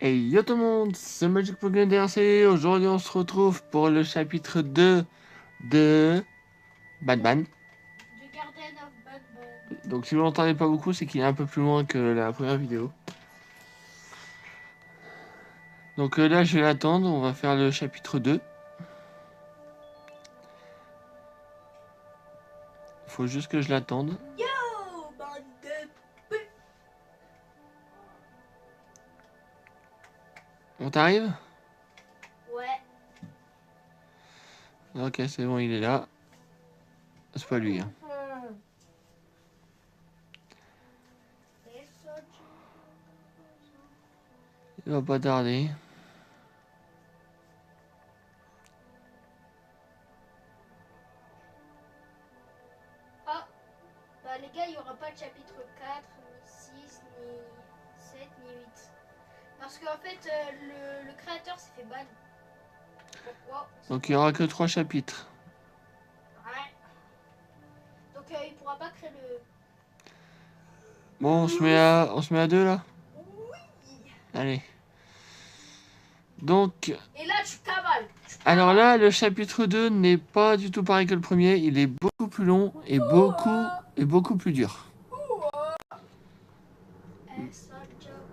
Hey yo tout le monde, c'est Magic Pokémon DRC. Aujourd'hui on se retrouve pour le chapitre 2 de Batman. Du Garden of Batman. Donc si vous l'entendez pas beaucoup, c'est qu'il est un peu plus loin que la première vidéo. Donc là je vais l'attendre, on va faire le chapitre 2. Faut juste que je l'attende. Yo, bande de p. On t'arrive? Ouais. Ok, c'est bon, il est là. C'est pas lui. Hein. Il va pas tarder. Ah, bah les gars, il n'y aura pas de chapitre 4, ni 6, ni 7, ni 8. Parce qu'en fait, le créateur s'est fait ban. Pourquoi? Donc il y aura que 3 chapitres. Ouais. Donc il pourra pas créer le... Bon, on se met à 2 là. Oui. Allez. Donc, Et là, tu cavales. alors là, le chapitre 2 n'est pas du tout pareil que le premier. Il est beaucoup plus long et beaucoup plus dur.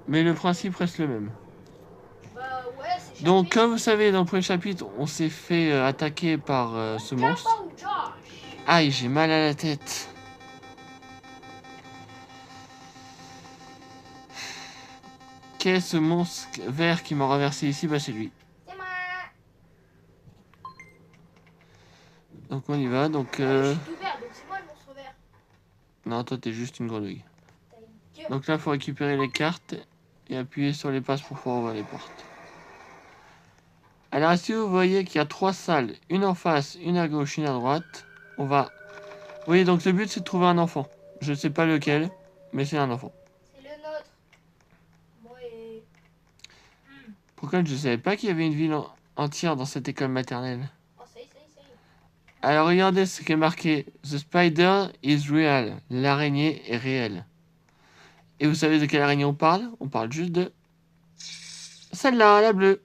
Mais le principe reste le même. Bah ouais, c'est Donc, comme vous savez, dans le premier chapitre, on s'est fait attaquer par ce monstre. Aïe, j'ai mal à la tête. Qu'est-ce monstre vert qui m'a renversé ici? Bah, c'est lui. C'est moi. Donc, on y va. Donc, Je suis tout vert, donc c'est moi le monstre vert. non, toi, t'es juste une grenouille. Ta gueule. Donc là, il faut récupérer les cartes et appuyer sur les passes pour pouvoir ouvrir les portes. Alors ici, vous voyez qu'il y a 3 salles. Une en face, une à gauche, une à droite. On va... Oui, donc le but, c'est de trouver un enfant. Je sais pas lequel, mais c'est un enfant. C'est le nôtre. Moi et... Pourquoi je savais pas qu'il y avait une ville entière dans cette école maternelle? Oh, ça y est. Alors regardez ce qui est marqué. The spider is real. L'araignée est réelle. Et vous savez de quelle araignée on parle? On parle juste de... celle-là, la bleue.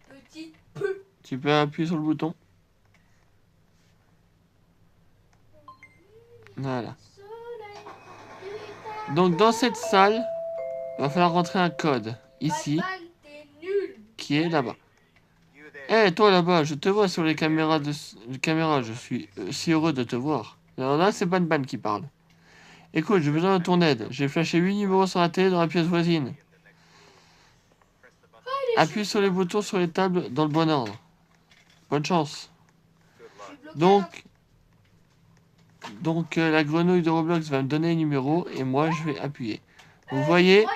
Petit peu. Tu peux appuyer sur le bouton. Voilà. Donc dans cette salle, il va falloir rentrer un code. Ici, Batman, t'es nul. qui est là-bas. Eh, toi là-bas, je te vois sur les caméras je suis si heureux de te voir. Alors là, c'est Batman qui parle. Écoute, j'ai besoin de ton aide. J'ai flashé 8 numéros sur la télé dans la pièce voisine. Appuie sur les boutons sur les tables dans le bon ordre. Bonne chance. Donc la grenouille de Roblox va me donner les numéros et moi je vais appuyer. Vous voyez,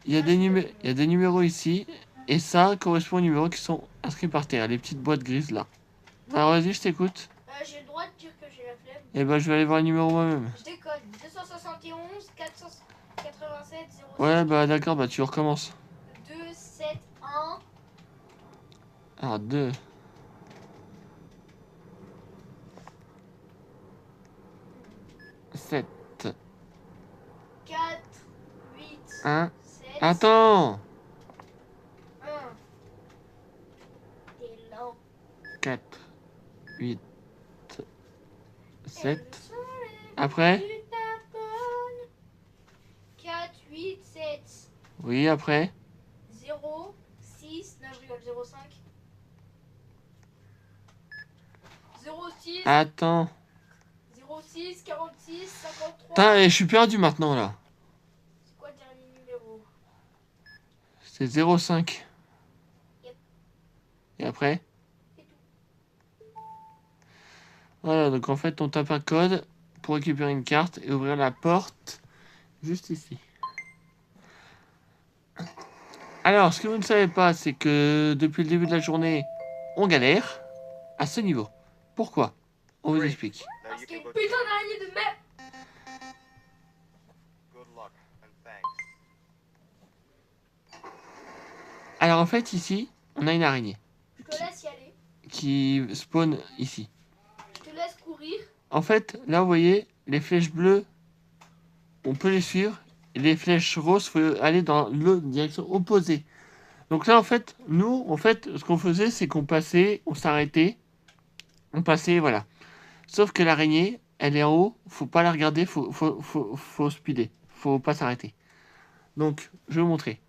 il y a des numéros ici et ça correspond aux numéros qui sont inscrits par terre, les petites boîtes grises là. Alors vas-y, je t'écoute. J'ai le droit de dire que j'ai la flemme. Et ben je vais aller voir le numéro moi-même. Je déconne. 271 487 06. Ouais, bah d'accord, bah tu recommences. 2 7 1. Alors 2. 7. 4 8 1. 7 Attends. 1. T'es lent. 4. 8. 7. Après? 4 8 7. Oui, après? 0 6 9,05. 06 Attends. 06 46 53. Putain, je suis perdu maintenant là. C'est quoi le dernier numéro? C'est 0,5. Yep. Et après? C'est tout. Voilà, donc en fait, on tape un code pour récupérer une carte et ouvrir la porte juste ici. Alors, ce que vous ne savez pas, c'est que depuis le début de la journée, on galère à ce niveau. Pourquoi? On vous explique. Parce qu'il y a une putain d'araignée de merde. Alors en fait, ici, on a une araignée Je te laisse y aller. qui spawn ici. Je te laisse courir. En fait, là, vous voyez, les flèches bleues, on peut les suivre les flèches roses, il faut aller dans la direction opposée. Donc là, en fait, nous, ce qu'on faisait, c'est qu'on passait, on s'arrêtait, on passait, voilà. Sauf que l'araignée, elle est en haut, faut pas la regarder, faut speeder, faut pas s'arrêter. Donc, je vais vous montrer.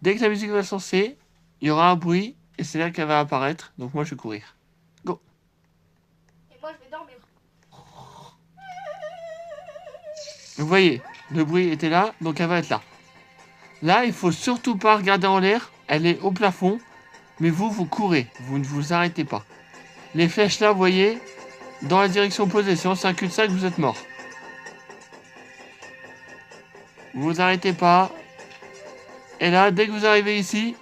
Dès que la musique va se lancer, il y aura un bruit, et c'est là qu'elle va apparaître. Donc moi, je vais courir. Go. Et moi, je vais dormir. Vous voyez, le bruit était là, donc elle va être là. Là, il faut surtout pas regarder en l'air, elle est au plafond, mais vous courez, vous ne vous arrêtez pas. Les flèches là, vous voyez, dans la direction opposée, sinon c'est un cul-de-sac, vous êtes mort. Vous vous arrêtez pas. Et là, dès que vous arrivez ici,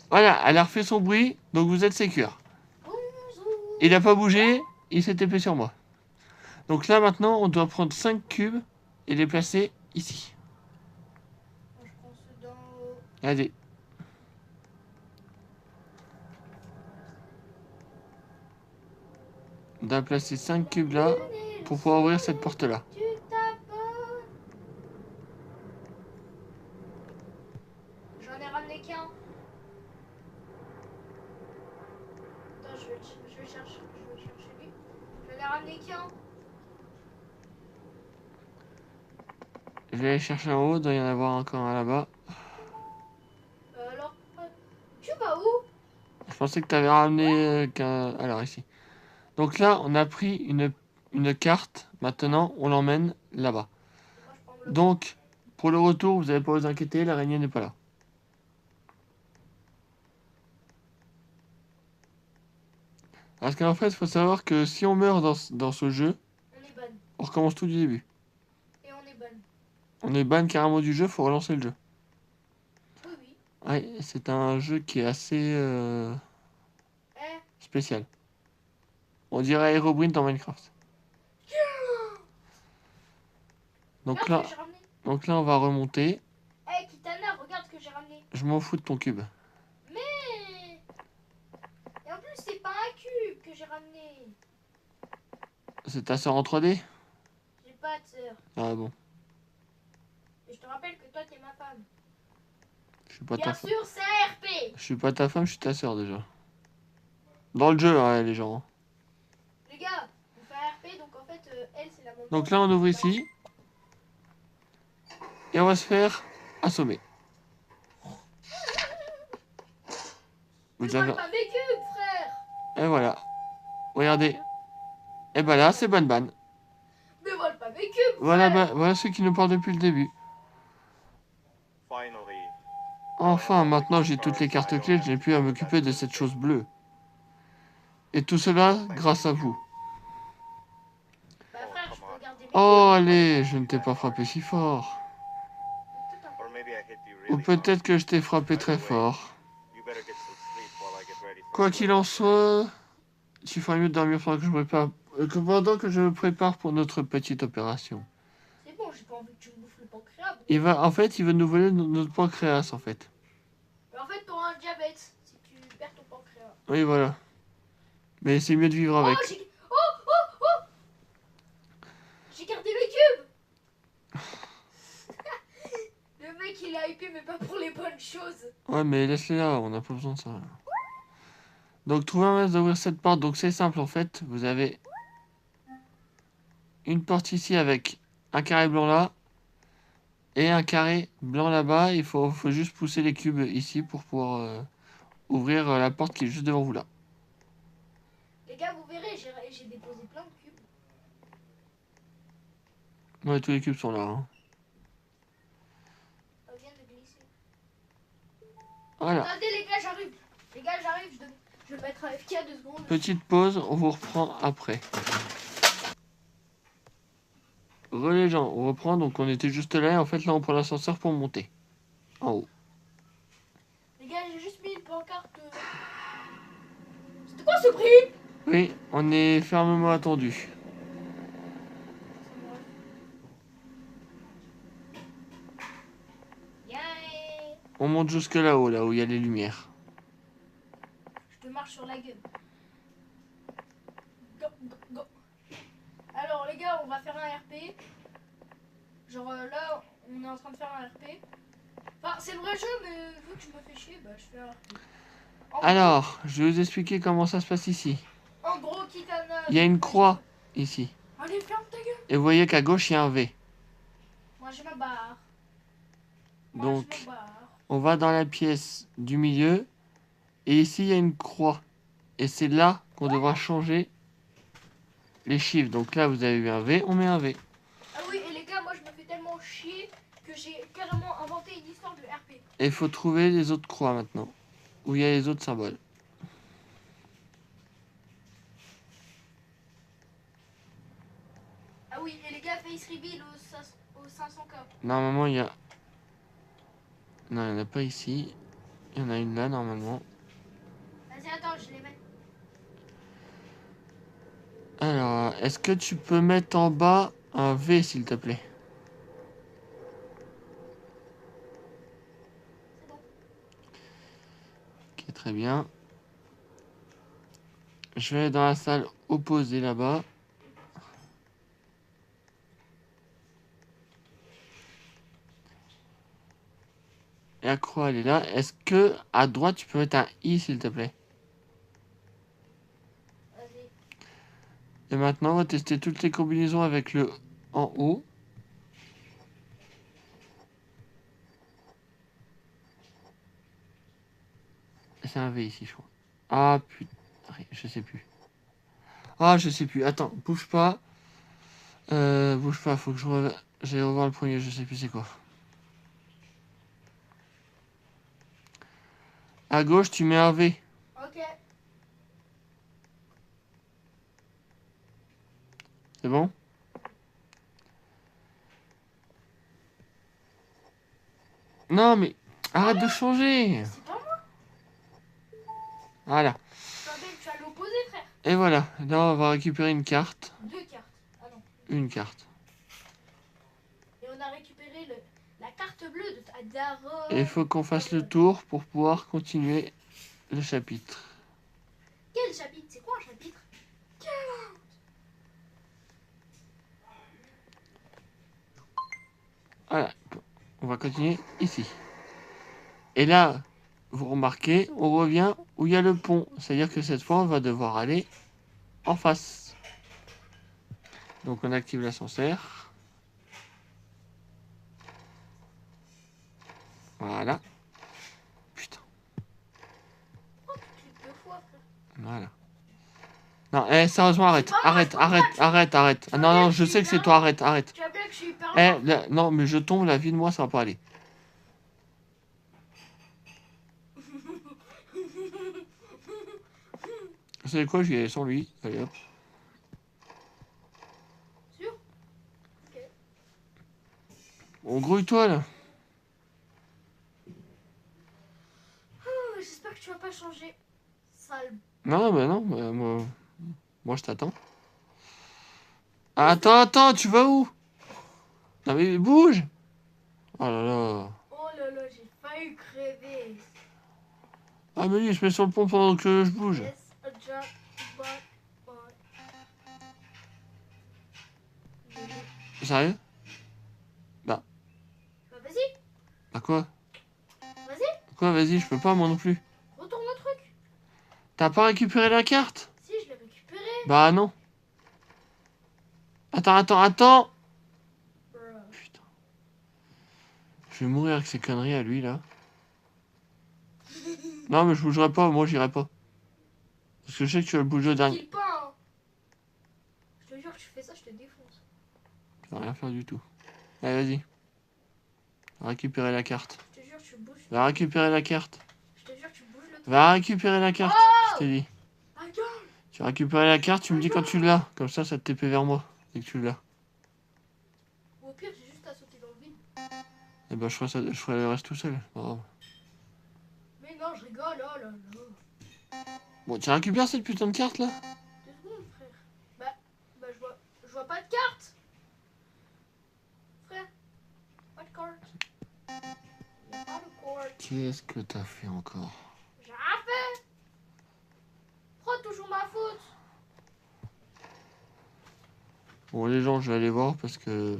voilà, elle a refait son bruit, donc vous êtes sécure. Il n'a pas bougé, il s'est épais sur moi. Donc là, maintenant, on doit prendre 5 cubes et les placer ici. Moi, je prends ceux d'en haut. Allez. On doit placer 5 cubes là pour pouvoir ouvrir cette porte là. Tu t'abonnes. J'en ai ramené qu'un. Attends, je vais chercher lui. J'en ai ramené qu'un. Je vais aller chercher en haut, il doit y en avoir encore un là-bas. Alors, tu vas où? Je pensais que tu avais ramené qu'un... Alors ici. Donc là, on a pris une carte. Maintenant, on l'emmène là-bas. Moi, je prends le... Donc, pour le retour, vous n'avez pas à vous inquiéter, l'araignée n'est pas là. Parce qu'en fait, il faut savoir que si on meurt dans ce jeu, On est ban. on recommence tout du début. Et on est ban. On est ban carrément du jeu, faut relancer le jeu. Oui, oui. Ouais, c'est un jeu qui est assez Eh, spécial. On dirait Herobrine dans Minecraft. Donc regarde là, ce que j'ai ramené. donc là, on va remonter. Eh, Kitana, regarde ce que j'ai ramené. Je m'en fous de ton cube. Mais... Et en plus, c'est pas un cube que j'ai ramené. C'est ta sœur en 3D? J'ai pas de sœur. Ah bon. Et je te rappelle que toi, t'es ma femme. Je suis pas Bien ta femme. sûr, c'est ARP. Je suis pas ta femme, je suis ta sœur déjà. Dans le jeu, hein, les gens. Les gars, on fait ARP, donc en fait, elle, c'est la maman. Donc là, on ouvre ici. Et on va se faire assommer. Mais Vous avez... vole pas mes cubes, frère. Et voilà. Regardez. Et ben là, c'est Ban. Mais vole pas mes cubes, Voilà, frère. voilà ceux qui nous parlent depuis le début. Enfin, maintenant j'ai toutes les cartes clés, je n'ai plus à m'occuper de cette chose bleue. Et tout cela grâce à vous. Bah frère, je peux regarder mes Oh, cubes. allez, je ne t'ai pas frappé si fort. Ou peut-être que je t'ai frappé très fort. Quoi qu'il en soit, tu feras mieux de dormir pendant que je me prépare pour notre petite opération. C'est bon, j'ai pas envie que tu me bouffes le pancréas. En fait, il veut nous voler notre pancréas, en fait. Mais en fait, t'auras un diabète si tu perds ton pancréas. Oui, voilà. Mais c'est mieux de vivre avec. Oh. J'ai gardé mes cubes. Le mec, il a hypé, mais pas pour les bonnes choses. Ouais, mais laisse-les là, on n'a pas besoin de ça. Donc, trouver un moyen d'ouvrir cette porte. Donc, c'est simple, en fait. Vous avez une porte ici avec un carré blanc là et un carré blanc là-bas. Faut juste pousser les cubes ici pour pouvoir ouvrir la porte qui est juste devant vous là. Les gars, vous verrez, j'ai déposé plein de cubes. Ouais, tous les cubes sont là. Hein. Ça vient de glisser. Voilà. Attendez, les gars, j'arrive. Je vais mettre AFK 2 secondes. Petite pause, on vous reprend après. Les gens, on reprend. Donc, on était juste là. Et en fait, là, on prend l'ascenseur pour monter en haut. Les gars, j'ai juste mis une pancarte. C'était quoi ce bruit? Oui, on est fermement attendu. On monte jusque là-haut, là où il y a les lumières. Je te marche sur la gueule. Go. Alors les gars, on va faire un RP. Genre là, on est en train de faire un RP. Enfin, c'est le vrai jeu, mais vu que je me fais chier, bah je fais un RP. Alors, je vais vous expliquer comment ça se passe ici. En gros, Kitana... Il y a une croix ici. Allez, ferme ta gueule. Et vous voyez qu'à gauche, il y a un V. Moi, je me barre. Donc, on va dans la pièce du milieu. Et ici, il y a une croix. Et c'est là qu'on devra changer les chiffres. Donc là, vous avez eu un V, on met un V. Ah oui, et les gars, moi, je me fais tellement chier que j'ai carrément inventé une histoire de RP. Et il faut trouver les autres croix maintenant. Où il y a les autres symboles. Ah oui, et les gars, face reveal au 500K. Normalement, il y a... Non, il n'y en a pas ici. Il y en a une là, normalement. Vas-y, attends, je les mets. Alors, est-ce que tu peux mettre en bas un V, s'il te plaît? C'est bon. Ok, très bien. Je vais aller dans la salle opposée là-bas. Et la croix, elle est là. Est-ce que à droite, tu peux mettre un I, s'il te plaît? Vas-y. Et maintenant, on va tester toutes les combinaisons avec le en haut. C'est un V ici, je crois. Ah, putain. Je sais plus. Ah, je sais plus. Attends, bouge pas. Bouge pas, faut que j'aille revoir le premier, je sais plus c'est quoi. À gauche, tu mets un V. Ok. C'est bon? Non, mais arrête de changer. C'est pas moi. Voilà. Tu as l'opposé, frère. Et voilà. Là, on va récupérer une carte. 2 cartes. Ah non. Une carte. Et on a récupéré la carte bleue de ta daronne. Et il faut qu'on fasse le tour pour pouvoir continuer le chapitre. Quel chapitre? C'est quoi un chapitre? Voilà. On va continuer ici. Et là, vous remarquez, on revient où il y a le pont. C'est-à-dire que cette fois, on va devoir aller en face. Donc on active l'ascenseur. Voilà. Putain. Oh, tu cliques 2 fois, frère. Voilà. Non, sérieusement, arrête. Arrête. Ah, non, non, je sais que c'est toi, arrête. Tu as bien que je suis hyper Non, mais je tombe, la vie de moi, ça va pas aller. Vous savez quoi, je vais aller sans lui. Allez hop. Sûr? Ok. On grouille-toi là. Oh, j'espère que tu vas pas changer. Sale. Non, bah non, moi je t'attends. Attends, tu vas où? Non mais bouge! Oh là là. Oh là là, j'ai failli crever. Ah mais lui, je mets sur le pont pendant que je bouge. Yes, a drop, but, Sérieux? Bah vas-y, Bah quoi? vas-y, Quoi, vas-y, je peux pas moi non plus. retourne le truc. T'as pas récupéré la carte? Si, je l'ai récupéré. Bah non. Attends. Putain. Je vais mourir avec ces conneries à lui là. Non mais je bougerai pas, moi j'irai pas. Parce que je sais que tu vas le bouger au dernier. Kill pas, hein. Je te jure que tu fais ça, je te défonce. Tu vas rien faire du tout. Allez, vas-y. Récupérer la carte. Je te jure que tu bouges. Va récupérer la carte. Je te jure que tu bouges le truc. Va récupérer la carte, Oh, je t'ai dit. ma gueule. Tu récupères la carte, tu me dis quand tu l'as. Comme ça te TP vers moi, dès que tu l'as. Ou au pire, j'ai juste à sauter dans le vide. Et ben je ferai le reste tout seul. Pas grave. Mais non, je rigole, oh là là. Bon, tu récupères cette putain de carte là? 2 secondes, frère. Bah je vois pas de carte. Frère, pas de carte. Y a pas de carte. Qu'est-ce que t'as fait encore? J'ai rien fait. Oh, toujours ma faute. Bon les gens, je vais aller voir parce que...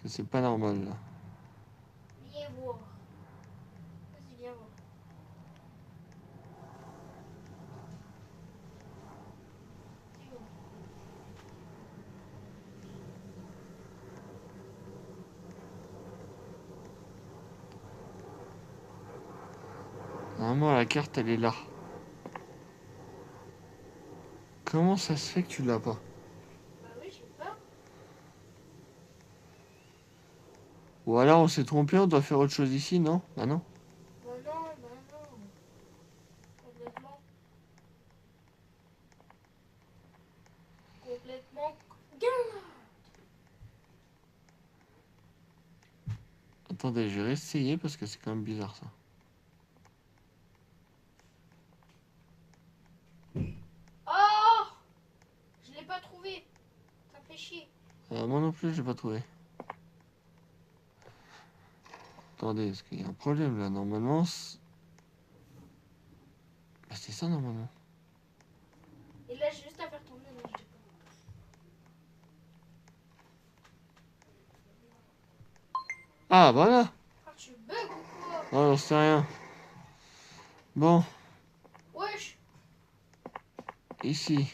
C'est pas normal là. Viens voir. Vas-y, viens voir. Dis voir. Normalement la carte elle est là. Comment ça se fait que tu l'as pas? Bah oui, je sais pas. Ou alors on s'est trompé, on doit faire autre chose ici, non? Bah non. Bah non, bah non. Complètement. Complètement. Gars. Attendez, je vais réessayer parce que c'est quand même bizarre ça. Oh, je l'ai pas trouvé. Ça me fait chier. Moi non plus, je l'ai pas trouvé. Attendez, est-ce qu'il y a un problème là? Normalement, bah, c'est ça normalement. Et là, j'ai juste à faire tourner. Non, je sais pas. Ah, voilà! Ah, tu bugs ou quoi? Oh, j'en sais rien. Bon, Wesh. ici,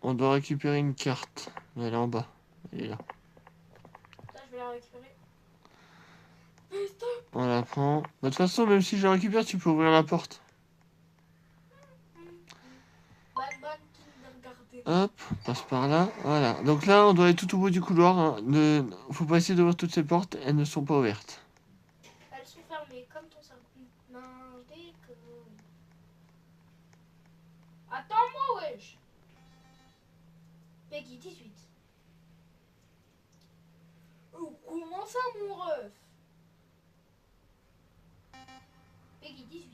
on doit récupérer une carte. Elle est en bas. Elle est là. Ça, je vais la récupérer. On la prend. Bah, de toute façon, même si je la récupère, tu peux ouvrir la porte. Batman Kindergarten. Hop, on passe par là. Voilà. Donc là, on doit aller tout au bout du couloir. Hein. Faut pas essayer d'ouvrir toutes ces portes. Elles ne sont pas ouvertes. Elles sont fermées, comme ton cerveau. Non, je déconne. Attends-moi, wesh. Peggy 18. Oh, comment ça, mon ref? Peggy 18.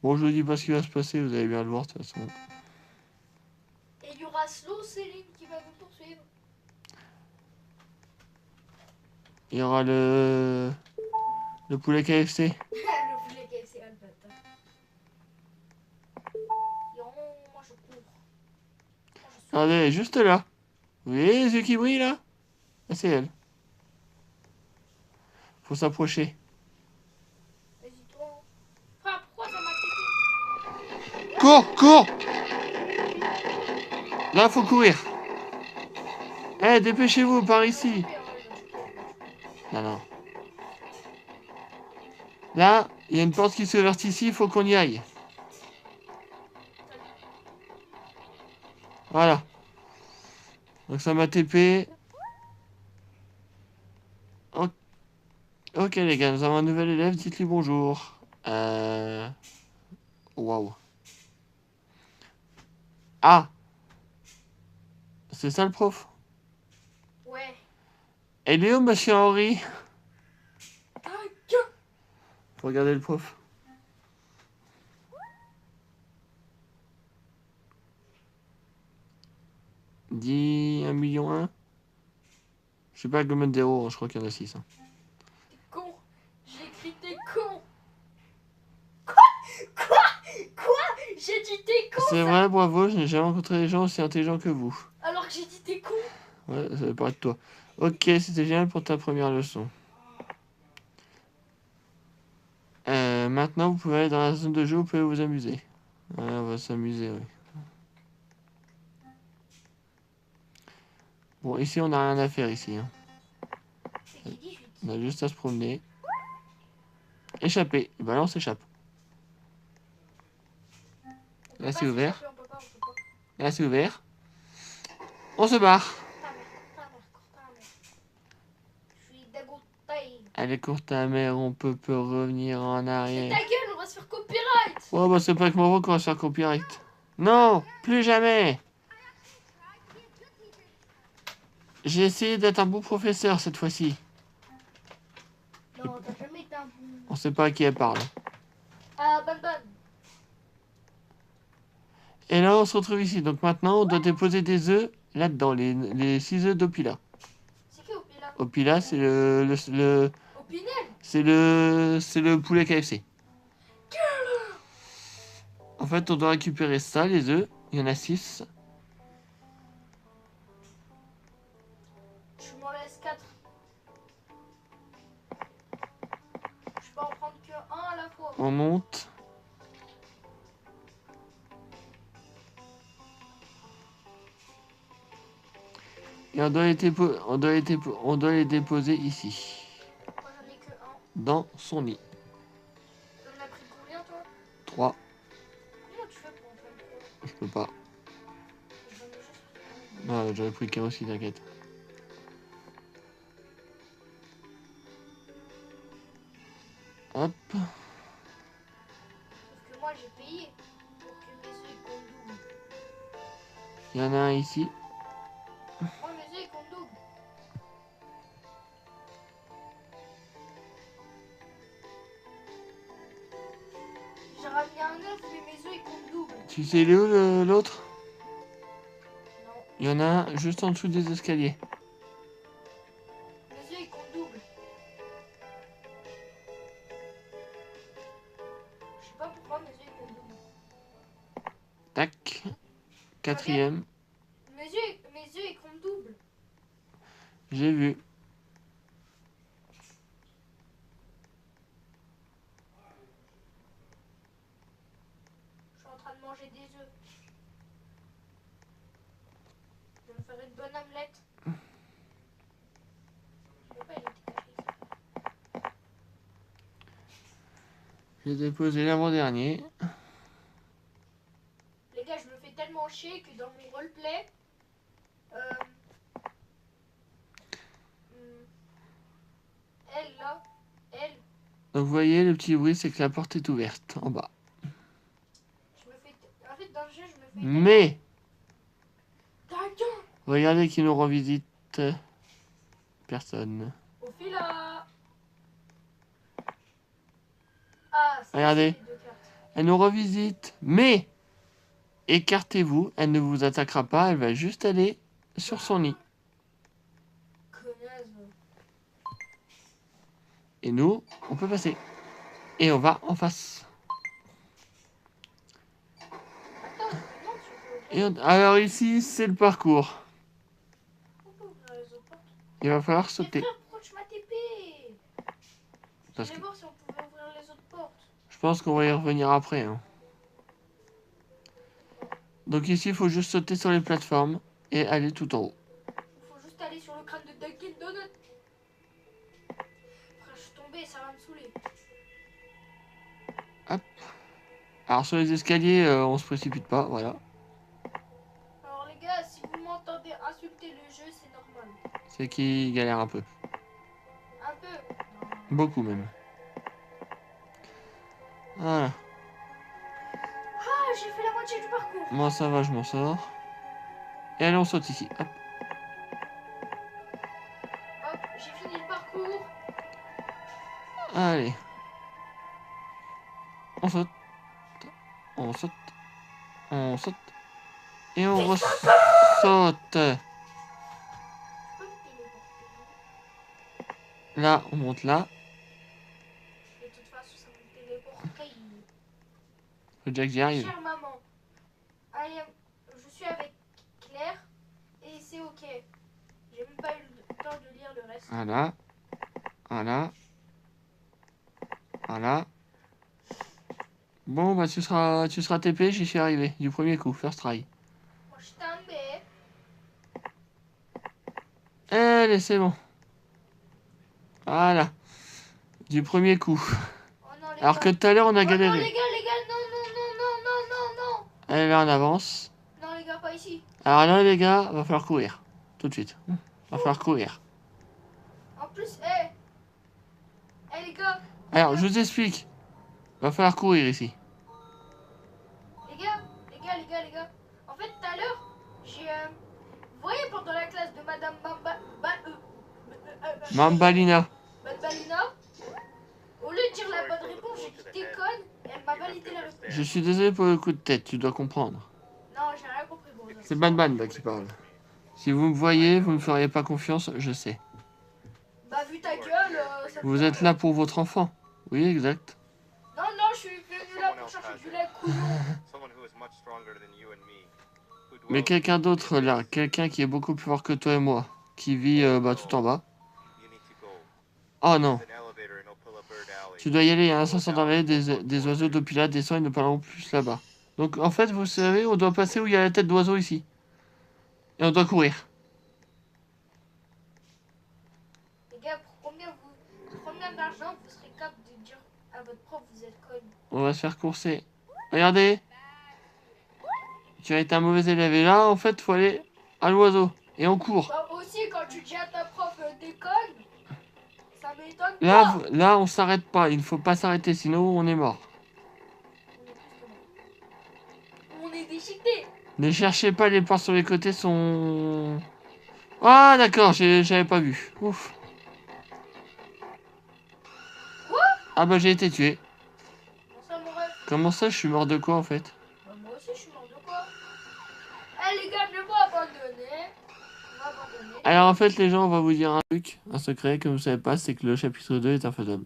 Bon, je vous dis pas ce qui va se passer. Vous allez bien le voir de toute façon. Et il y aura Slow Céline qui va nous poursuivre. Il y aura le poulet KFC. Le poulet KFC, le bâtard. Et moi, je cours. Moi, je suis... Regardez, elle est juste là. Vous voyez les yeux qui brillent là? Ah, c'est elle. Faut s'approcher. Vas-y, toi. Frère, pourquoi ça m'a quitté? Cours, cours! Là, faut courir. Eh, dépêchez-vous, par ici. Non, non. Là, il y a une porte qui s'ouvre ici, il faut qu'on y aille. Voilà. Donc ça m'a TP. Ok les gars, nous avons un nouvel élève, dites-lui bonjour. Waouh. Ah! C'est ça le prof? Ouais. Elle est où, monsieur Henri? Ah, gars. Faut regarder le prof. Dis 1 million 1. Je sais pas combien de zéros, hein, je crois qu'il y en a 6. Hein. T'es con. J'ai écrit t'es con. Quoi? J'ai dit t'es con. C'est vrai, bravo, je n'ai jamais rencontré des gens aussi intelligents que vous. Alors que j'ai dit t'es con. Ouais, ça va paraître de toi. Ok, c'était génial pour ta première leçon. Maintenant, vous pouvez aller dans la zone de jeu, vous pouvez vous amuser. Ouais, on va s'amuser, oui. Bon, ici, on n'a rien à faire, ici. Hein. Peggy 18. On a juste à se promener. Échapper. Bah là, on s'échappe. Là, c'est ouvert. On peut pas. Là, c'est ouvert. On se barre. Ta mère. Je suis dégoûté. Allez, cours ta mère, on peut revenir en Mais arrière. ta gueule, on va se faire copyright. Oh, bah, c'est pas avec mon voix qu'on va se faire copyright. Non, plus jamais. J'ai essayé d'être un bon professeur cette fois-ci. Non, t'as jamais été un bon. On sait pas à qui elle parle. Ah, Ban. Et là, on se retrouve ici. Donc maintenant, on doit déposer des œufs là-dedans, les 6 œufs d'Opila. C'est qui Opila? Opila, c'est Opinel. c'est le poulet KFC. En fait, on doit récupérer ça, les œufs, Il y en a 6. Je m'en laisse 4. Je peux en prendre que un à la fois. On monte. Et on doit les déposer ici. Moi j'en ai que un. Dans son lit. T'en as pris combien toi? 3. Comment tu fais pour en prendre 3? Je peux pas. J'en ai juste pris un. Non, j'aurais pris qu'un aussi, t'inquiète. Hop. Sauf que moi j'ai payé pour que mes œufs ils comptent double. Il y en a un ici. Moi mes œufs ils comptent double. J'ai ramené un œuf mais mes œufs ils comptent double. Tu sais, il est où l'autre? Non. Il y en a un juste en dessous des escaliers. Mes œufs ils comptent double. Je sais pas pourquoi mes œufs ils comptent double. Tac. 4e. Mes œufs ils comptent double. J'ai vu. Je suis en train de manger des œufs. Je vais me faire une bonne omelette. Pourquoi il était caché ici? J'ai déposé l'avant-dernier. Les gars, je me fais tellement chier que dans mon roleplay, elle là, elle, Donc vous voyez, le petit bruit, c'est que la porte est ouverte en bas. je me fais. En fait, dans le jeu, je me fais. Mais, T'inquiète. regardez qui nous rend visite. Personne. Au fil là. Ah, c'est Regardez. les deux cartes. Elle nous revisite. Mais, écartez-vous, elle ne vous attaquera pas, elle va juste aller sur son lit. Connasse. Et nous, on peut passer. Et on va en face. Attends, non, tu peux. Alors ici, c'est le parcours. On peut ouvrir les autres portes. Il va falloir Mais sauter. frère, pourquoi tu m'as TP? Je Parce voulais que voir si on pouvait ouvrir les autres portes. je pense qu'on va y revenir après. Hein. Donc ici, il faut juste sauter sur les plateformes et aller tout en haut. Il faut juste aller sur le crâne de Dunkin' Donut. Frère, je suis tombé, ça va me saouler. Alors sur les escaliers, on se précipite pas, voilà. Alors les gars, si vous m'entendez insulter le jeu, c'est normal. C'est qu'il galère un peu. Un peu. Non. Beaucoup même. Voilà. Ah, j'ai fait la moitié du parcours. Moi ça va, je m'en sors. Et allez, on saute ici. Hop. Hop, j'ai fini le parcours. Allez. On saute. On saute. On saute. Et on ressaute. Je peux me téléporter. Là, on monte là. De toute façon, ça me téléporterait. Faut déjà que j'y arrive. Chère maman, je suis avec Claire et c'est ok. J'ai même pas eu le temps de lire le reste. Voilà. Voilà. Voilà. Bon, bah tu seras TP, j'y suis arrivé. Du premier coup, first try. Moi, je suis tombée. Allez, c'est bon. Voilà. Du premier coup. Oh non, les Alors gars. que tout à l'heure, on a Oh non, galéré. les gars, non, non, non, non, non, non, non. Allez, là, on avance. Non, les gars, pas ici. Alors là, les gars, va falloir courir. Tout de suite. Va falloir courir. En plus, les gars. Alors, je vous explique. Va falloir courir ici. Les gars. En fait, tout à l'heure, j'ai. Vous voyez, pendant la classe de Madame Mambalina. Balbalina, au lieu de dire la bonne réponse, j'ai dit déconne et elle m'a validé la réponse. Je suis désolé pour le coup de tête, tu dois comprendre. Non, j'ai rien compris, bon. C'est Banban là qui parle. Si vous me voyez, vous ne me feriez pas confiance, je sais. Bah, vu ta gueule, ça Vous êtes là pour votre enfant. Oui, exact. Non, je suis venu là pour chercher du lait couillon. Mais quelqu'un d'autre là, quelqu'un qui est beaucoup plus fort que toi et moi, qui vit tout en bas. Oh non. Tu dois y aller, il y a un ascenseur dans l'allée, des oiseaux de pilates descendent et ne parleront plus là-bas. Donc en fait, vous savez, on doit passer où il y a la tête d'oiseau ici. Et on doit courir. Les gars, pour combien d'argent vous serez capable de dire à votre prof vous êtes conne? On va se faire courser. Regardez. Tu as été un mauvais élève. Et là, en fait, faut aller à l'oiseau. Et on court. Bah aussi, quand tu dis à ta prof déconne, ça m'étonne Là, pas. là, on s'arrête pas. Il ne faut pas s'arrêter, sinon on est mort. On est déchiquetés. Ne cherchez pas, les portes sur les côtés sont... Ah d'accord, j'avais pas vu. Ouf. Quoi? Ah bah j'ai été tué. Bon, ça, mon ref. Comment ça, je suis mort de quoi en fait? Bah, moi aussi, je suis mort de quoi? Eh les gars, ne m'ont abandonné. Alors en fait, les gens, on va vous dire un truc, un secret que vous savez pas, c'est que le chapitre 2 est infaisable.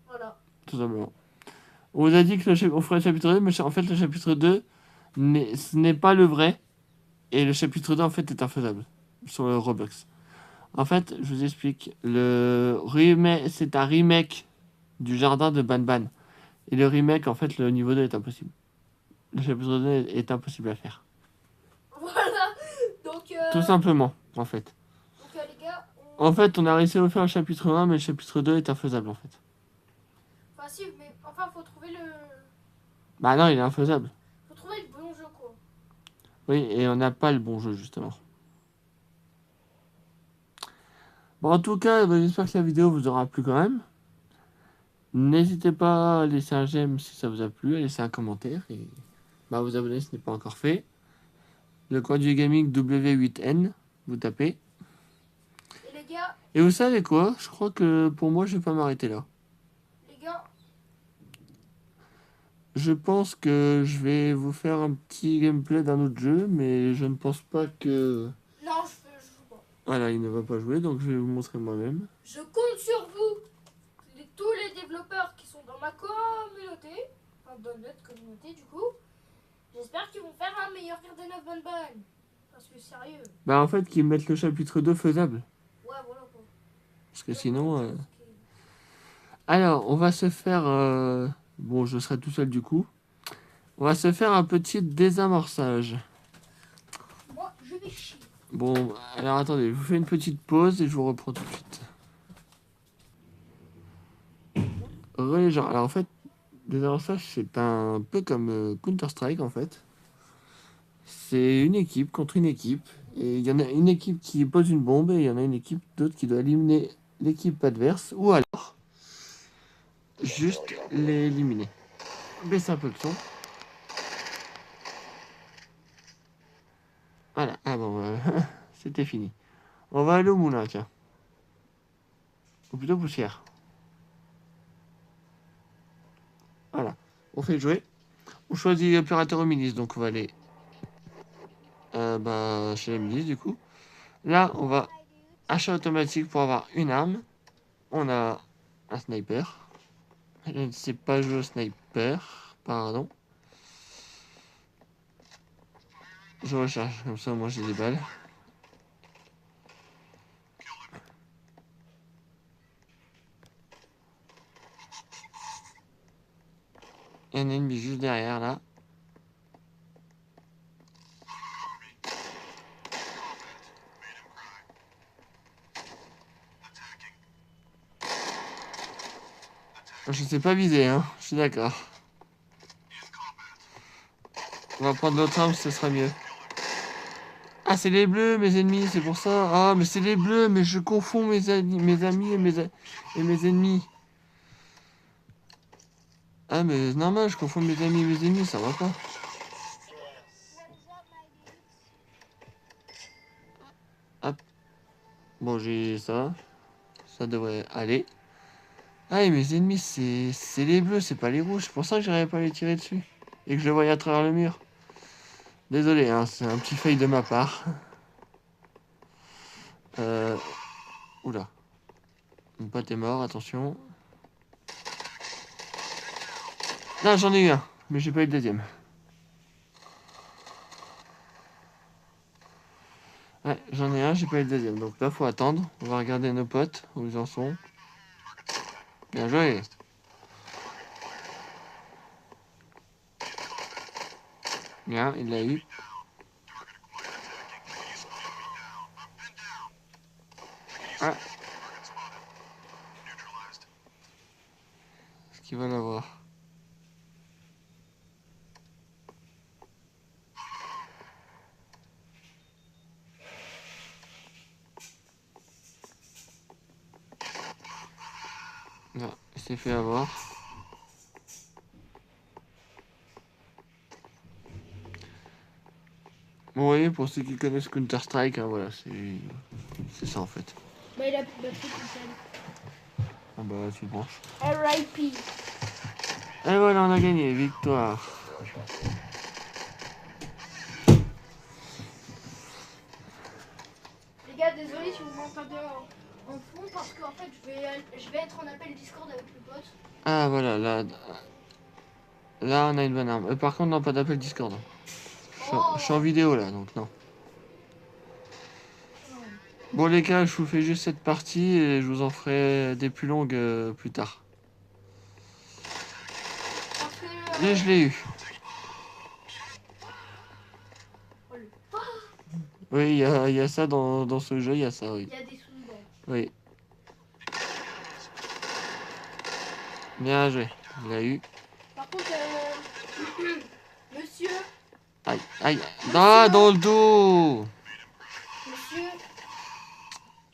Voilà. Tout simplement. On vous a dit que on ferait le chapitre 2, mais en fait, le chapitre 2, ce n'est pas le vrai. Et le chapitre 2, en fait, est infaisable. Sur le Roblox. En fait, je vous explique. C'est un remake du jardin de Banban. Et le remake, en fait, le niveau 2 est impossible. Le chapitre 2 est impossible à faire. Voilà. Donc, Tout simplement, en fait. donc les gars, En fait, on a réussi à refaire le chapitre 1, mais le chapitre 2 est infaisable, en fait. Enfin, si, mais enfin, faut trouver le... Bah non, il est infaisable. Faut trouver le bon jeu, quoi. Oui, et on n'a pas le bon jeu, justement. Bon, en tout cas, j'espère que la vidéo vous aura plu quand même. N'hésitez pas à laisser un j'aime si ça vous a plu, à laisser un commentaire et vous abonner si ce n'est pas encore fait. Le coin du gaming W8N, vous tapez. Et les gars... Et vous savez quoi? Je crois que pour moi, je vais pas m'arrêter là. Les gars... Je pense que je vais vous faire un petit gameplay d'un autre jeu, mais je ne pense pas que... Non, je joue pas. Voilà, il ne va pas jouer, donc je vais vous montrer moi-même. Je compte sur vous, tous les développeurs qui sont dans ma communauté, enfin dans notre communauté du coup. J'espère qu'ils vont faire un meilleur Garden of Banban. Parce que sérieux. En fait, qu'ils mettent le chapitre 2 faisable. Ouais, voilà quoi. Parce que sinon... Alors, on va se faire... Bon, je serai tout seul du coup. On va se faire un petit désamorçage. Moi, je vais chier. Bon, alors attendez, je vous fais une petite pause et je vous reprends tout de suite. Les gens, alors en fait, désamorçage, c'est un peu comme Counter-Strike en fait. C'est une équipe contre une équipe. Et il y en a une équipe qui pose une bombe et il y en a une équipe d'autre qui doit éliminer l'équipe adverse. Ou alors, juste l'éliminer. Baissez un peu le son. Voilà, ah bon, c'était fini. On va aller au moulin, tiens. Ou plutôt poussière. Voilà, on fait jouer. On choisit l'opérateur au milice, donc on va aller chez les milices du coup. Là, on va achat automatique pour avoir une arme. On a un sniper. Je ne sais pas jouer au sniper, pardon. Je recharge, comme ça moi j'ai des balles. Il y a un ennemi juste derrière là. Je sais pas viser, hein, je suis d'accord. On va prendre l'autre arme, ce sera mieux. Ah, c'est les bleus, mes ennemis, c'est pour ça. Ah, mais c'est les bleus, mais je confonds mes amis et mes ennemis. Ah, mais normal, je confonds mes amis et mes ennemis, ça va pas. Hop. Bon, j'ai ça. Ça devrait aller. Ah, et mes ennemis, c'est les bleus, c'est pas les rouges. C'est pour ça que j'arrive pas à les tirer dessus. Et que je le voyais à travers le mur. Désolé, hein, c'est un petit fail de ma part. Oula. Mon pote est mort, attention. Là, j'en ai eu un, mais j'ai pas eu le deuxième. Ouais, j'en ai un, j'ai pas eu le deuxième. Donc là, faut attendre. On va regarder nos potes, où ils en sont. Bien joué. Bien, il l'a eu. Ah. Est-ce qu'il va l'avoir? Non, il s'est fait avoir. Bon, vous voyez, pour ceux qui connaissent Counter-Strike, hein, voilà, c'est ça en fait. Bah, il a plus de batterie tout seul. Ah bah, tu branches. RIP. Et voilà, on a gagné, victoire. Les gars, désolé si vous m'entendez en fond parce qu'en fait, je vais être en appel Discord avec le pote. Ah voilà, là on a une bonne arme. Par contre, non, pas d'appel Discord. Je suis en vidéo là, donc non. Bon les gars, je vous fais juste cette partie et je vous en ferai des plus longues plus tard. Et je l'ai eu. Oui, il y a ça dans ce jeu, il y a ça, oui. Il y a des sous-dedans. Oui. Bien joué, il l'a eu. Par contre, monsieur. Aïe, aïe. Ah, dans le dos.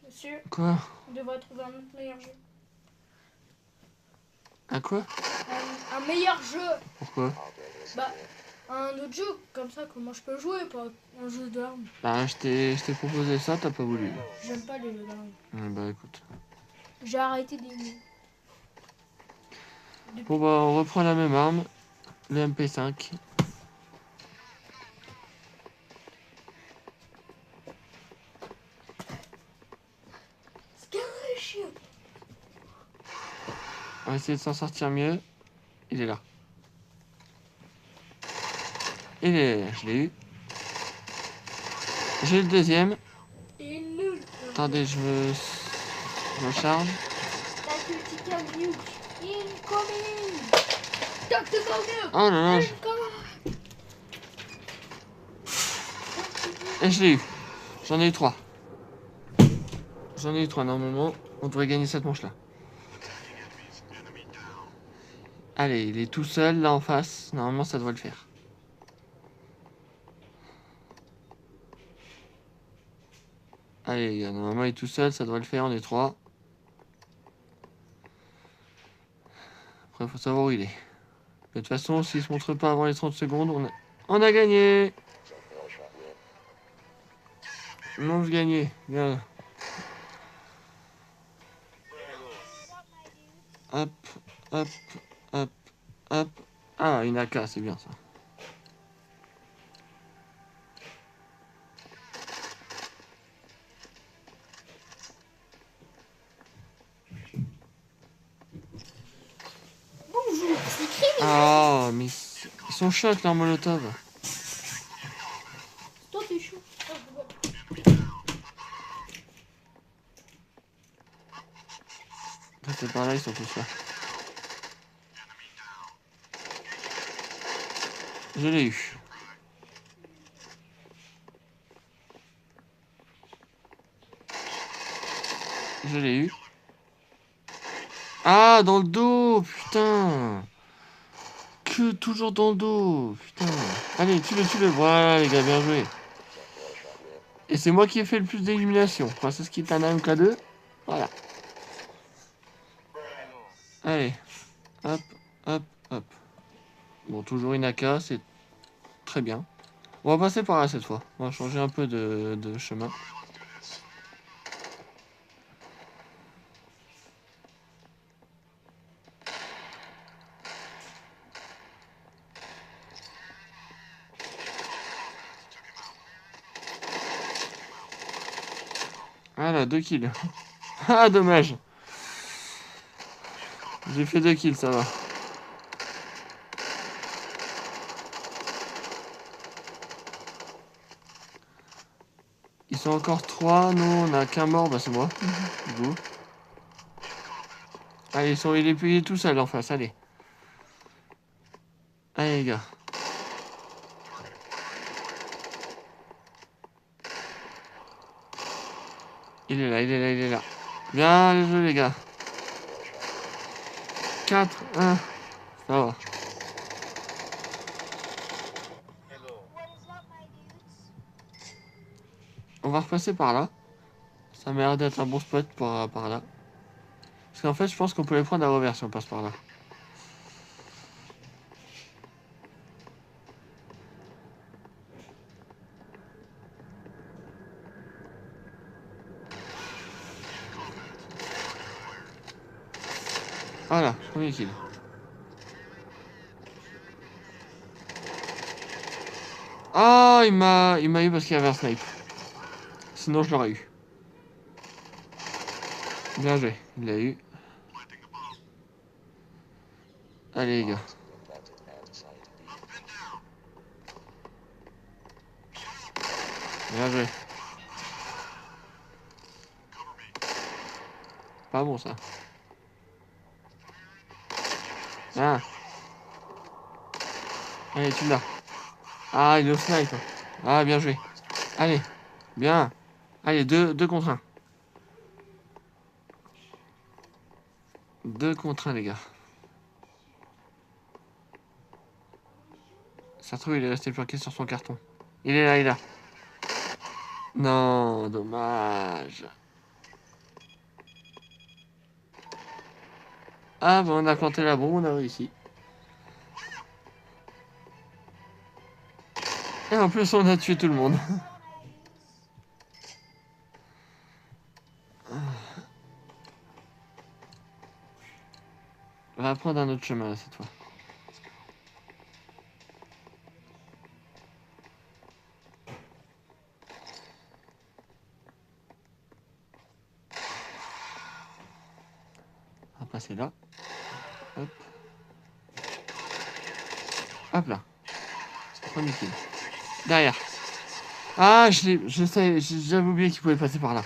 Monsieur. Quoi? On devrait trouver un autre meilleur jeu. Un quoi? Un meilleur jeu. Pourquoi? Bah, un autre jeu, comme ça, comment je peux jouer, pas un jeu d'armes. Bah, je t'ai proposé ça, t'as pas voulu. J'aime pas les jeux d'armes. Bah, écoute. J'ai arrêté d'aimer. Bon, bah, on reprend la même arme, le MP5. On va essayer de s'en sortir mieux. Il est là. Je l'ai eu. J'ai le deuxième. Attendez, je me charge. Oh là là. Et je l'ai eu. J'en ai eu 3. J'en ai eu 3 normalement. On devrait gagner cette manche là. Allez, il est tout seul là en face. Normalement ça devrait le faire. Allez les gars, normalement il est tout seul, ça devrait le faire, on est 3. Après faut savoir où il est. De toute façon, s'il se montre pas avant les 30 secondes, on a gagné. Manche gagnée. Bien. Hop, hop, hop, hop. Ah, une AK, c'est bien ça. Bonjour, c'est criminel. Ah, mais ils sont chocs leurs molotov. Toi, t'es chaud. C'est par là, ils sont tous là. Je l'ai eu. Je l'ai eu. Ah, dans le dos, putain. Que toujours dans le dos, putain. Allez, tue-le. Voilà, les gars, bien joué. Et c'est moi qui ai fait le plus d'élimination. Princesse Kitana MK2. Voilà. Allez. Hop, hop, hop. Bon, toujours une AK, c'est très bien. On va passer par là cette fois. On va changer un peu de chemin. Voilà, 2 kills. Ah, dommage. J'ai fait 2 kills, ça va. Ils sont encore 3. Nous, on a qu'un mort. Bah, c'est moi. Vous. Allez, il est tout seul en face. Allez. Allez, les gars. Il est là, il est là, il est là. Bien les jeux, les gars. 4, 1. Ça va. On va repasser par là. Ça m'a l'air d'être un bon spot par là. Parce qu'en fait, je pense qu'on peut les prendre à revers si on passe par là. Voilà, premier kill. Ah, il m'a eu parce qu'il y avait un snipe. Sinon, je l'aurais eu. Bien joué, il l'a eu. Allez, les gars. Bien joué. Pas bon, ça. Ah. Allez, tu l'as. Ah, il est au snipe. Ah, bien joué. Allez, bien. Allez, 2 contre 1. 2 contre 1, les gars. Ça se trouve, il est resté planqué sur son carton. Il est là, il est là. Non, dommage. Ah, bah on a planté la bombe, on a réussi. Et en plus, on a tué tout le monde. On va prendre un autre chemin, là, cette fois. On va passer là. Hop. Hop là. Premier kill. Derrière. Ah, j'avais oublié qu'il pouvait passer par là.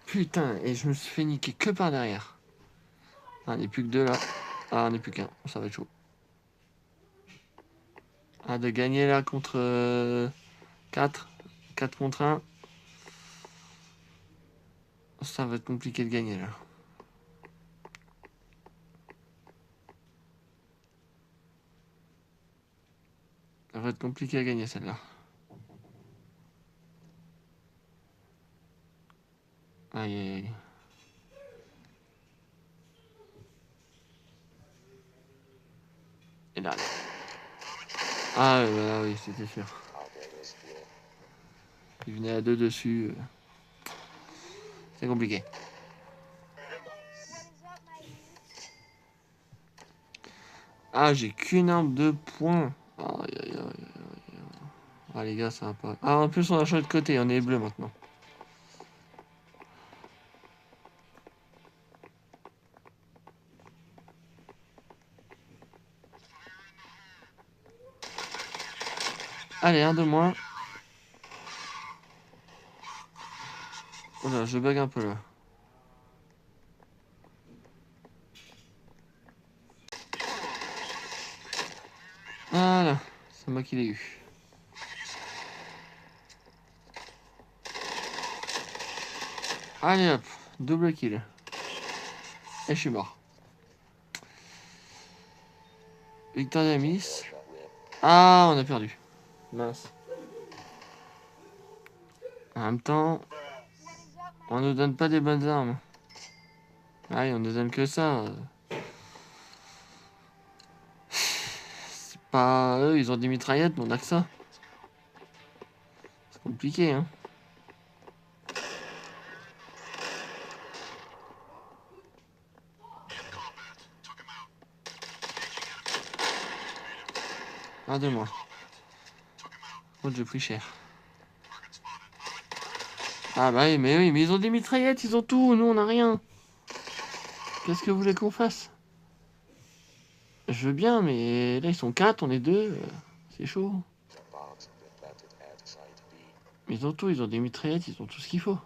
Putain, et je me suis fait niquer que par derrière. Ah, on n'est plus que 2 là. Ah, on n'est plus qu'un. Ça va être chaud. Ah, de gagner là contre 4. 4 contre 1. Ça va être compliqué de gagner là. Ça va être compliqué à gagner celle-là. Aïe aïe aïe. Et là. Ah bah, oui, c'était sûr. Il venait à 2 dessus. C'est compliqué. Ah, j'ai qu'une arme de poing. Aïe aïe aïe. Ah les gars, ça va pas. Ah, en plus on a changé de côté, on est bleu maintenant. Allez, un de moins. Oh là, je bug un peu là. Voilà, c'est moi qui l'ai eu. Allez hop, double kill. Et je suis mort. Victor Damis. Ah, on a perdu. Mince. En même temps, on nous donne pas des bonnes armes. Allez, on nous donne que ça. C'est pas eux, ils ont des mitraillettes, mais on a que ça. C'est compliqué, hein. Un de moins. Oh, j'ai pris cher. Ah bah oui, mais ils ont des mitraillettes, ils ont tout, nous on a rien. Qu'est-ce que vous voulez qu'on fasse? Je veux bien, mais là ils sont 4, on est 2. C'est chaud. Ils ont tout, ils ont des mitraillettes, ils ont tout ce qu'il faut.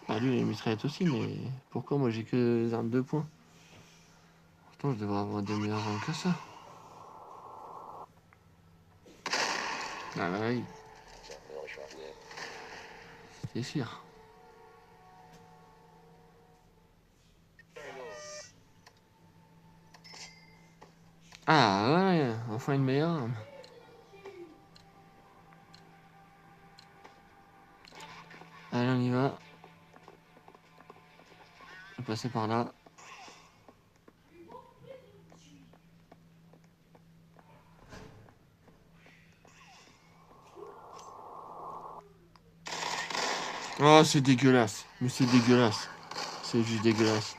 Ah, lui, il a une mitraillette aussi, mais pourquoi moi j'ai que des armes de poing? Pourtant, je devrais avoir des meilleures armes que ça. Ah bah oui, c'est sûr. Ah ouais, enfin une meilleure arme. Allez, on y va. Je vais passer par là. Oh, c'est dégueulasse. Mais c'est dégueulasse. C'est juste dégueulasse.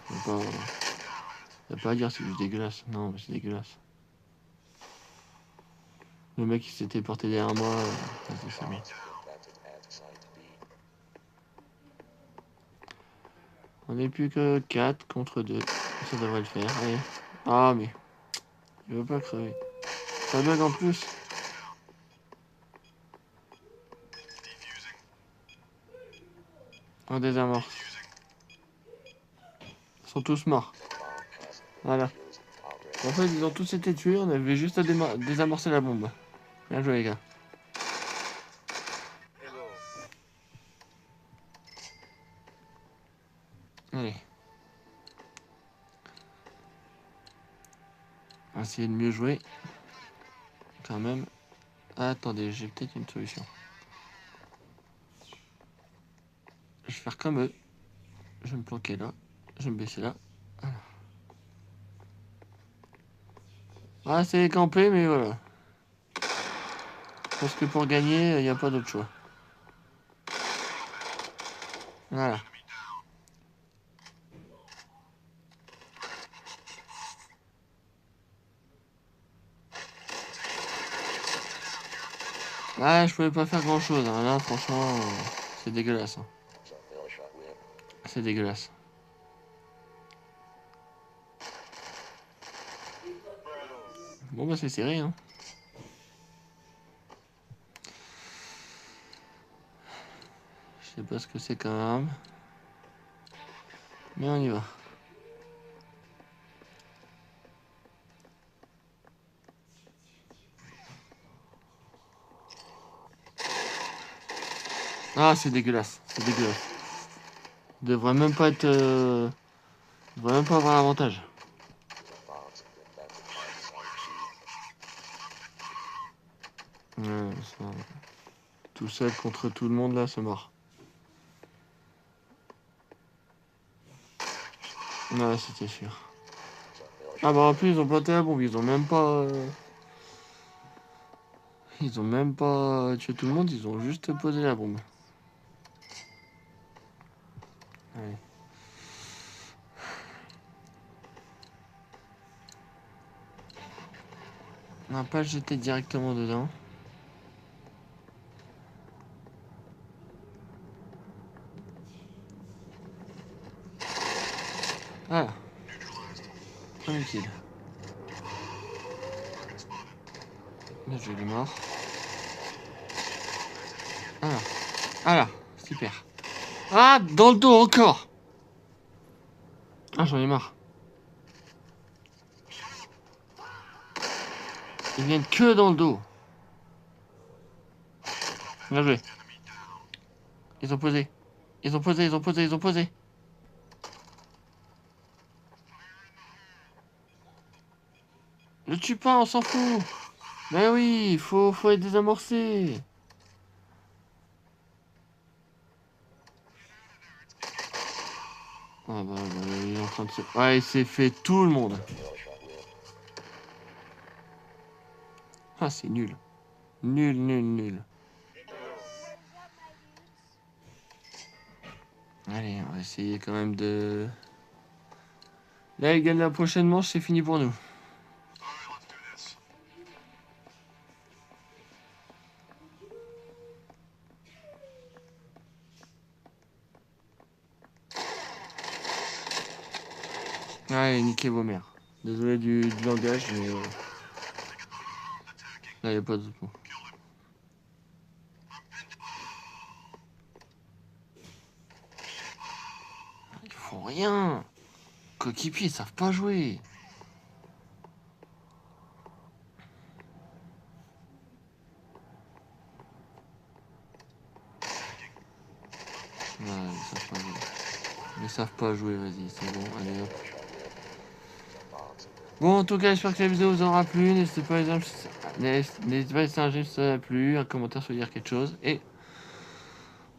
Y a pas à dire, c'est juste dégueulasse. Non, mais c'est dégueulasse. Le mec, il s'était porté derrière moi. C'est bon. On n'est plus que 4 contre 2. Ça devrait le faire. Allez. Ah, mais il veut pas crever. Ça bug en plus. On désamorce. Ils sont tous morts. Voilà. En fait, ils ont tous été tués. On avait juste à désamorcer la bombe. Bien joué, les gars. Allez. On va essayer de mieux jouer. Quand même. Ah, attendez, j'ai peut-être une solution. Je vais faire comme eux. Je vais me planquer là. Je vais me baisser là. Voilà. Ah, c'est campé, mais voilà. Parce que pour gagner, il n'y a pas d'autre choix. Voilà. Ah, je pouvais pas faire grand chose. Hein. Là, franchement, c'est dégueulasse. Hein. C'est dégueulasse. Bon, bah, c'est serré. Hein. Je sais pas ce que c'est comme arme. Mais on y va. Ah, c'est dégueulasse. C'est dégueulasse. Devrait même pas être. Devrait même pas avoir l'avantage. Ouais, ça... Tout seul contre tout le monde là, c'est mort. Ouais, c'était sûr. Ah bah en plus ils ont planté la bombe, ils ont même pas... Ils ont même pas tué tout le monde, ils ont juste posé la bombe. Ouais. On n'a pas jeté directement dedans. Voilà. Premier kill. Là, je lui mort. Voilà. Voilà. Super. Ah, dans le dos encore. Ah, j'en ai marre. Ils viennent que dans le dos. Bien joué. Ils ont posé. Ils ont posé, ils ont posé, ils ont posé. Le tue pas, on s'en fout. Mais oui, faut être désamorcé. Ah bah, il est en train de se... Ouais, il s'est fait tout le monde. Ah, c'est nul. Nul, nul, nul. Allez, on va essayer quand même de... Là, il gagne la prochaine manche, c'est fini pour nous. Allez, niquez vos mères. Désolé du langage, mais... Là, il n'y a pas d'autre mot. font rien. Coéquipiers, ils savent pas jouer. Ouais, ils savent pas jouer. Ils savent pas jouer, vas-y, c'est bon, allez hop. Bon, en tout cas, j'espère que la vidéo vous aura plu. N'hésitez pas à laisser un j'aime si ça vous a plu, un commentaire si vous dire quelque chose. Et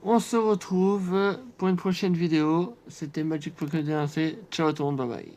on se retrouve pour une prochaine vidéo. C'était Magic Pokémon DLC. Ciao tout le monde, bye bye.